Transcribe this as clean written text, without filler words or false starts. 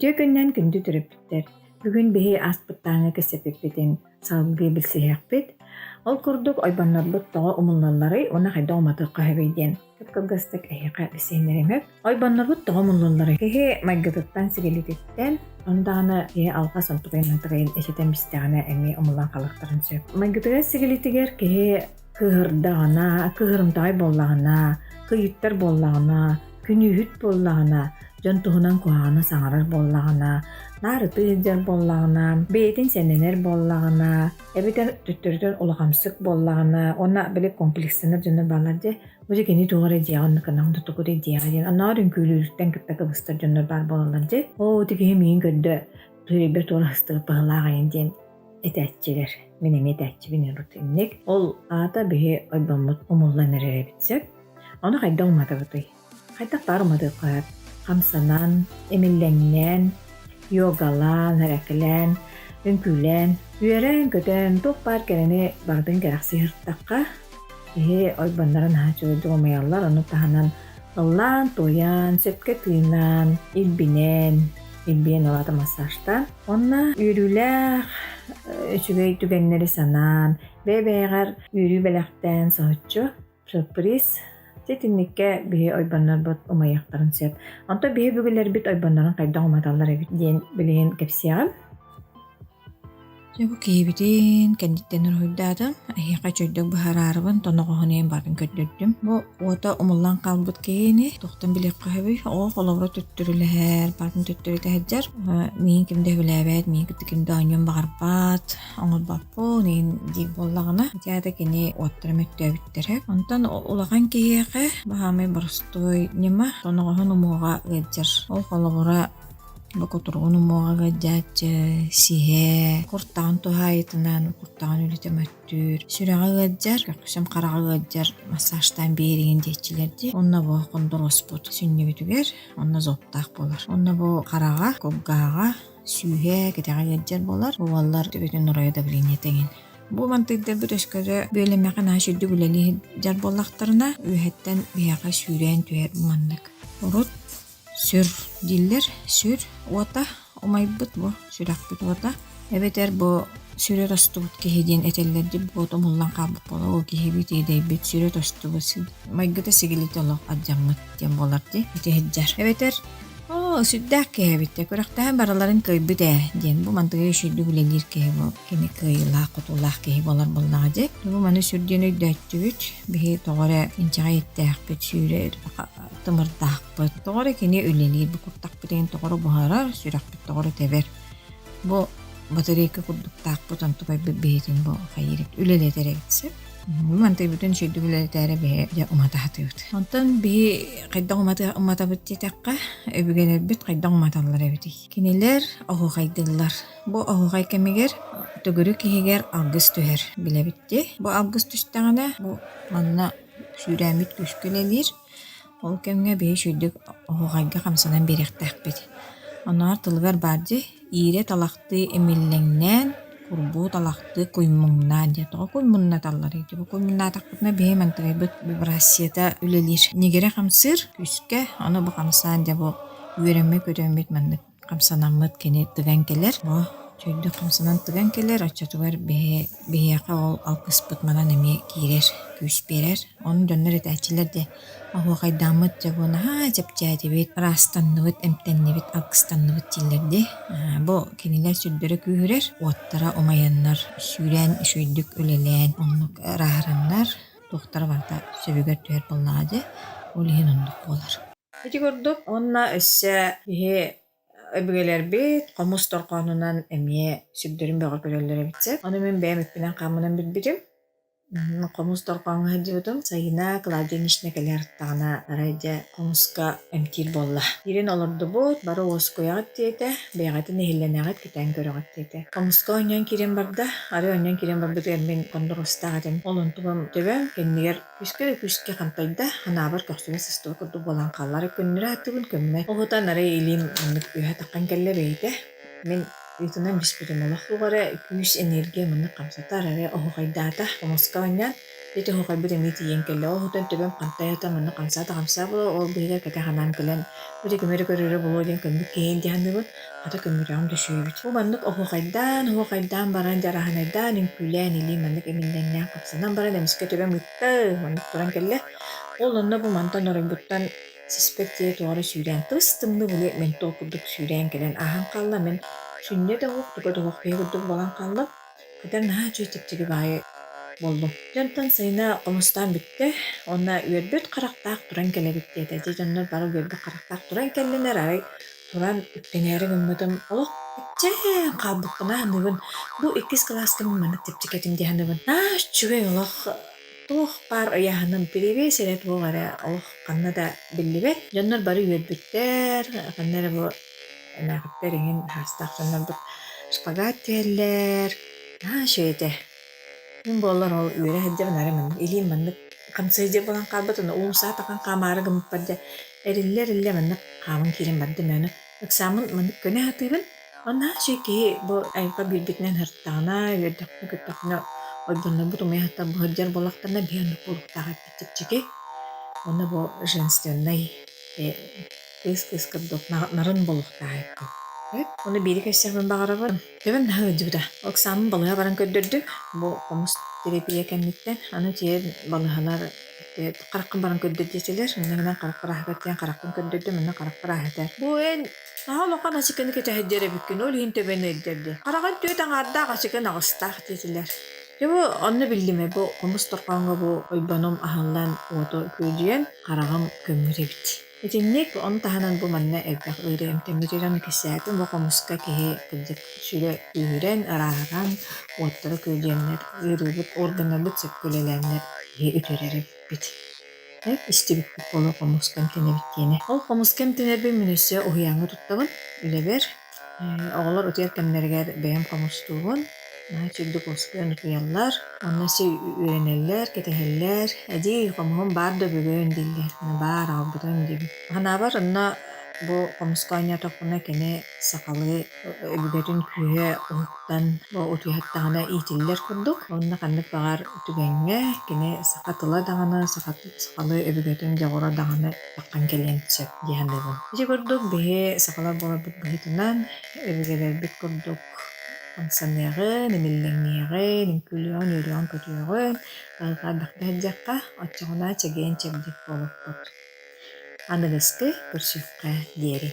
Ütü günden gündü Төрөппүттэр. Бүгүн биһи аспыттааңа кэсэпиппитин салгыы билсиһэкпит. Ол курдук ойбаннарбыт тоҕо умуллаллары уна хайда оматыыкка хэбэйдиэн. Кыпкылгастык эһиэхэ бисиинеремэп. Ойбаннарбыт тоҕо муллаллары киһи майгытыттан сигилититтен ондааны киһи алга сонтугайнантыгайын эсетен бистээҕинэ эми омуллан халыктарын сөп. Майгытыгар сигилитигер киһи кыһырдаҕына, кыһырымтаай боллаҕына, кыйыттар боллаҕына, күнүһүт боллаҕына, дьон туһунан куһаҕына саҥарар боллаҕына, наарыты ыдьар боллаҕына, бэйэтин сэннэнэр боллаҕына, эбитер төттөрүтөн улахамсык боллаҕына, онна билик комплекстенер дьонор баалар де, уже кини тугара диагон канаңда тугури диагон, анаар үnkүүлүүрүттен кыттакы быстар дьонор бар болалар де. О тиги миин көддө түйбер тугара хыстыгы пыһылааҕайын диэн Иитээччилер. Минем Иитээччи бинен рутинник. Ол аата биһи ойбоммут умуллан эреребитсеп, оны хайда уматабытай. Хайда пармады кыһап, хамсанан, эмиллэннэн, йогалан, харакылан, үnkүүлэн, үөрэн көтөн тук бар керени бардын керахсыһыртакка биһи ойбоннарын хаачуйду омаяллар ону таһанан ыллаан туян, сөпкө тыынан, илбиен олата массажтан. Онна үрүлээх үчүгэй түгеннери санаан, бэбээгэр үрүү бэлэхтэн соһуччу сюрприз тетинникке биһи ойбоннарбыт умайактарын сөп. Онто биһи бүгүлэрбит ойбоннарын хайда оматаллар эбит диэн билигин кэпсиягам. Жабу киһибитин кэнниттенер хуйдаатым, аһиэхэ чөйдөк быһараарыбын тоногоһунээн барын көддөддүм. Бу уота умуллан калбыт киһини тохтон билек каһыбый, оо холобура төттүрүлэһэр, барын төттүрүтэһэджэр, миин кимдэ хүлээбэт, миин кимдэ ооньон багарбаат, оҥорбаппу, нейин диик боллагына, тиата кини уоттара мөттөөбүттерэ. Онтон улахан киһиэхэ баһаамай барыстой нема тоногоһун умууга гэджэр. Ол холобура бакотургун умууга гэджаачы, сиһэ, куртаан тухаайтынан, куртаан үлүтэмөттүүр, сүрэҕэ гэджэр, көксөм хараҕа гэджэр массажтан биэригин диэччилэрди. Онна бу кондороспут сүннүбүтүгэр, онна зоптаах болар. Онна бу хараҕа, кобгаага, сүүһэ, кэтэҕэ гэджэр болар. Бу баллар төбүтүн нурайа давлениятеңин. Бу мантыйда бир өскөрө бөлемэхэн ашырды бүлэли жар боллахтарына үһэттен биэҕэ сүүрэн түһэр маннык. Урут сүр диллер, сүр уота омайбыт бу сүракбыт уота. Эбетер бу сүрэ тостубут киһидиэн этеллерди буот омуллан каабыт бола, ол киһибит ийдэйбит сүрэ тостубут майгыта сигилит олох аджаммыт диэн боларди итиһэджэр. Эбетер сүддээх киһэбитте көрөхтэһэн бараларын кыйбыт диэн бу мантыгы үшүрдү бүлэлир киһи бу кини кыйылаах кутулаах киһи болар боллаҕа дии. Бу маны сүрдүн өйдөөттүбүт биһи тоҕоро инчаҕа иттээхпит сүрэ тымырдаахпыт. Тоҕоро кини үлэлир бу куртахпытын тоҕоро буһарар, сүрэхпит тоҕоро тебер. Бу батарейка курдуктаахпыт онтубай биһитин бу хайырык үлэлэтерэгитсеп. Мантый бүтүн шүйдү бүлэлэтээре биһи дьэ уматаатыбыт. Онтон биһи хайда уматабыт тиэтэкка өбүгэнэрбит хайда уматаллар эбитий. Кинилер оһугайдыллар. Бу оһугай кемигер төгөрү киһигер алгыс түһэр билэбитти. Бу алгыс түстэҕинэ бу манна сүүрэмит күскүлэлир. Ол кемге биһи шүйдүк оһугайга хамсанан берэхтэхпит. Оноор тылгар барди иире талахты эмиллэҥнэн курбуу талахты куймуңнан дия. Тоҕо куймунна таллар ити. Бу куймуннаатахпытына биһи мантыгайбыт вибрацията үлэлир. Нигере хамсыр күскэ ону бу хамсаан дия бу үөрэммэ көтөмбит маннык хамсанаммыт кини тыган келер. Бу чөйдүк хамсанан тыган келер. Оччотугар биһиэхэ ол алкыспыт манан эми киирер, күс берер. Onu dönler etçiler de ahu kaydamıt jabuna ha japjatibit rastanlıbıt emtennibit alkıstanlıbıt dillerdi. Bu kiniler sürdürü kühürer. Ottara omayanlar süren şöydük ölelen onluk raharanlar doktora var da söbüger tüher bolladı. Olihin onluk bolar. Peki gördük. Onna isse bihe öbügeler bit kamus torqanundan emiye sürdürün bağır görürlere bitse. Onu men beğenmek bilen kamının bilbirim. Комус торпаңа дiyordum. Sayına klavdenişne keler tana arayca komuska emtil bolla. Yerin olurdu bu. Baro oskoyağıt diyete. Beğatı nehilleneğat kiten görüğüt diyete. Komuska oynayan kiren barda. Arı oynayan kiren barda ben kondurustağıdım. Olun tubam tübem. Kendiler küske kantayda. Hanabar köksüne sıstı kurdu bolan kalları. Könnüre hattığın kömme. Oğutan araya ilim anlık ühe takkan kelle beyde. Men Ютунан биспирим олох бугара 200 энергия мына камсатар аре оһугайдаата комуска оннан Ити хо кайбыт эми тиен келе о хутан төбөм кантайта мына камсата камса бу ол быйга кете ханан келен бу кемери көрөрө боло ден кемби кен дияны хата көмүрөм дөшөбүт бу маннык о кайдан баран жараханайдан инкүлэн или маннык эминденнен капсанан баран эмиске төбөм ытта маннык туран келе ол онно бу мантан оройбуттан сиспектие туары сүүрэн тыстымны буле мен токудук сүүрэн келен ахан калла мен сүнне да хук туга тугак пегудук балан калла кадар наа чүй типтиги баайы болдум. Жантан сайына омустан битте, онна үөрбөт карактаак туран келебитте. Тәжи жаннар бары үөрбөт карактаак туран келленер ай туран үттенери гыммытым. Олох битче кабыккына ныбын. Бу 2 класстын маны типтикетим дияханыбын. Чүгэй олох туох бар яханым перевес эрет болары олох канна да биллибет. Жаннар бары үөрбөттер, каннары бу нагыттер еңин хастаак жаннар бут шпагат тиэллер. Шөйте. Мен болар ол үре хэддебен арамын. Илим маннык камсайдэ болан калбатын уумсаа такан камары гымппадда эриллер маннык камын кирен барды мөөнө. Экзамен маннык көне хатыбын. Онна шеки бу айга бирбитнен хырттагана үердакны көттакна ойбонно бу тумай хатта бу хыджар болактарна биянны куруктага биттипчеке. Онна бу женственный кыс кырдык нарын болуктагы. Оны бири кэсsäхмэн бағарабын. Төбөн хыджыбыда. Оксамын балыга баран көддөрдүк. Бу комус терапия кенниттен. Аны тиер балыгалар караккын баран көддөрдүселер. Мындан караккын караккын көддөрдү. Мындан караккын ахатар. Бу эн таалоқан асыкыны кете хэджере биккен. Ол хин төбөн эддерди. Караган төтөн ардаа асыкын агыстаах тиселер. Бу онны биллиме бу комус торканга бу ойбаном ахаллан ото көдүен карагам көмүребит. Этинник он таханан бу манна эббах ыйрым темиреран кисәтен бу комуска кеhe кыдык сүре үйрен араран оттары көдөннөр үйрүбүт органнарды цепкөлеләннер үтөрәре бит. Истибит боло комускан тенебиттене. Ол комускан тенебе мүнөсө уяңы туттабын үлебер. Оголор өтер кемнергер бәям комустугун. Чүлдүк оскан уянлар, оннасы үйренеллер, кетехеллер, әди комугун бар да бүгөн диллер. Бар албытын диби. Хана бар онна бу комусканя токуна кене сакалы бүгөтүн күйе уттан бу утуяттагына итиллер курдук. Онна каннык багар түгөнгө кене сакатыла дагана сакалы бүгөтүн жагора дагана таккан келенче дияндыбын. Ижи курдук бе сакалар болар бут быйтынан бүгөлөр бит курдук.Ансаннягы, немеллеңнягы, немкүлüөн, өрüөн көтüөгөн, алга бактаджакка, оччогуна чеген чебдик болуп. Анылыскы көрсүккө диери.